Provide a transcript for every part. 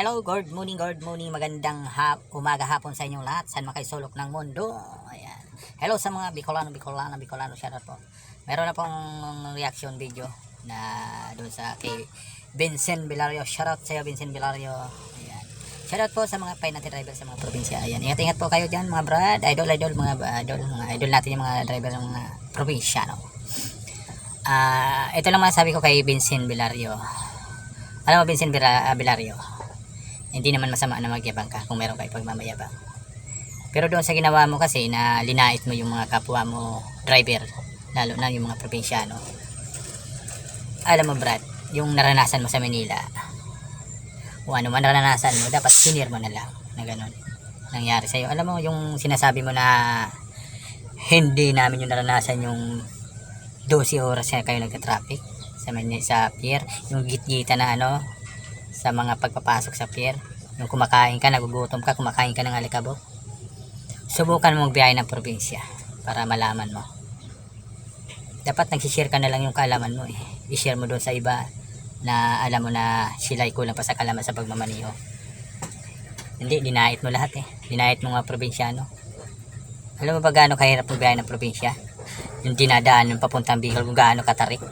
Hello, good morning, magandang umaga hapon sa inyong lahat, saan makaisulok ng mundo. Ayan. Hello sa mga Bicolano, shoutout po. Meron na pong reaction video na doon sa kay Vincent Vilario. Shoutout sa iyo, Vincent Vilario. Ayan. Shoutout po sa mga pinati driver sa mga probinsya. Ayan. Ingat po kayo diyan, mga brad, idol, mga idol natin yung mga driver ng mga probinsya, no. Ito lang masasabi ko kay Vincent Vilario. Alam mo, Vincent Vilario, hindi naman masama na magyabang ka kung meron kayo pagmamayabang. Pero doon sa ginawa mo kasi na linait mo yung mga kapwa mo driver, lalo na yung mga probinsyano. Alam mo, Brad, yung naranasan mo sa Manila, o ano man naranasan mo, dapat sinir mo na lang na ganun nangyari sa'yo. Alam mo, yung sinasabi mo na hindi namin yung naranasan yung 12 oras na kayo nagka-traffic sa pier, yung git-gita na ano sa mga pagpapasok sa pier, yung kumakain ka, nagugutom ka, kumakain ka ng alikabok. Subukan mo magbiyahe ng probinsya para malaman mo. Dapat nagsishare ka na lang yung kaalaman mo, i-share mo doon sa iba na alam mo na sila ay kulang pa sa kaalaman sa pagmamaniho. Hindi, dinait mo lahat dinait mo mga probinsyano. Alam mo ba gaano kahirap magbiyahe ng probinsya? Yung dinadaan yung papuntang Bicol, kung gaano katarik.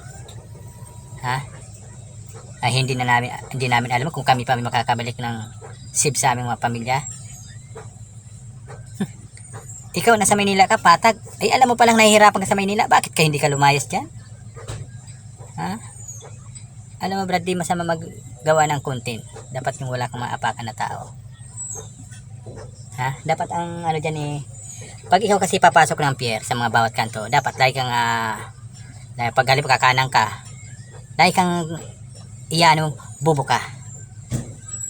Ay hindi namin alam kung kami pa may makakabalik ng save sa aming mga pamilya. Ikaw nasa Maynila ka, patag. Ay alam mo palang nahihirapan ka sa Maynila, bakit ka hindi ka lumayas dyan? Alam mo, Brad, di masama maggawa ng content. Dapat yung wala kang maapakan na tao. Dapat ang ano dyan pag ikaw kasi papasok ng pier sa mga bawat kanto, dapat lagi kang pag halip kakanan ka, lagi kang bubo ka.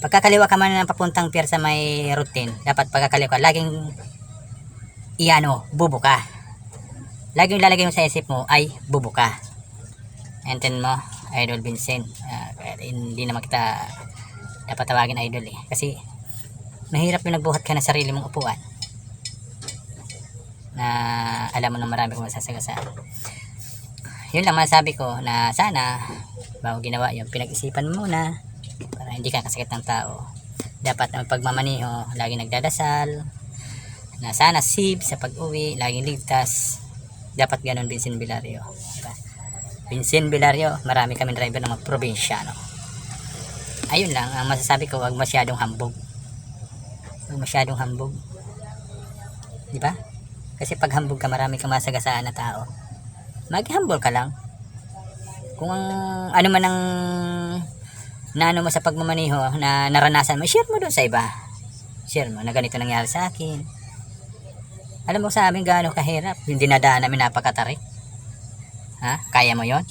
Pagkakaliwa ka man ng papuntang pier sa may routine, dapat pagkakaliwa ka, laging bubo ka. Laging lalagay mo sa isip mo ay bubo ka. Enten mo, Idol Vincent. Hindi naman kita dapat tawagin idol kasi mahirap yung nagbuhat ka ng sarili mong upuan na alam mo na marami kong masasagasaan. Yun lang masabi ko, na sana bago ginawa yun, pinag-isipan mo muna para hindi ka kasakit ng tao. Dapat ang pagmamaniho, laging nagdadasal na sana safe sa pag-uwi, laging ligtas. Dapat ganun, Vincent Vilario, diba? Vincent Vilario, marami kaming driver ng mga probinsyano. Ayun lang ang masasabi ko, huwag masyadong hambog, diba? Kasi pag hambog ka, marami kang masagasaan na tao. Mag-humble ka lang. Kung ano man ang naano mo sa pagmamaniho na naranasan mo, share mo doon sa iba. Share mo na ganito nangyari sa akin. Alam mo sa amin gaano kahirap yung dinadaan namin, napakatarik. Kaya mo yon?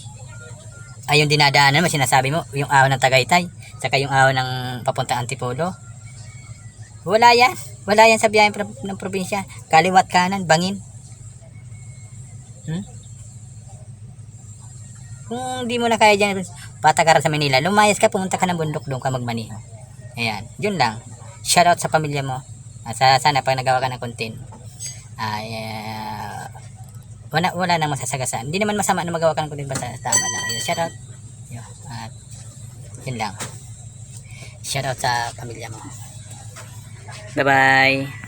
Ay yung dinadaanan mo, sinasabi mo yung ahon ng Tagaytay saka yung ahon ng papuntang Antipolo, wala yan sa biyahe ng probinsya. Kaliwat kanan, bangin. Kung di mo na kaya dyan patagaran sa Manila, lumayas ka, pumunta ka ng bundok, doon ka magmaniho. Ayan, yun lang. Shoutout sa pamilya mo. Sana pag nagawa ka ng content, wala nang masasagasaan. Hindi naman masama na magawa ka ng content, basta tama lang. Ayan, shoutout. At yun lang. Shoutout sa pamilya mo. Bye bye.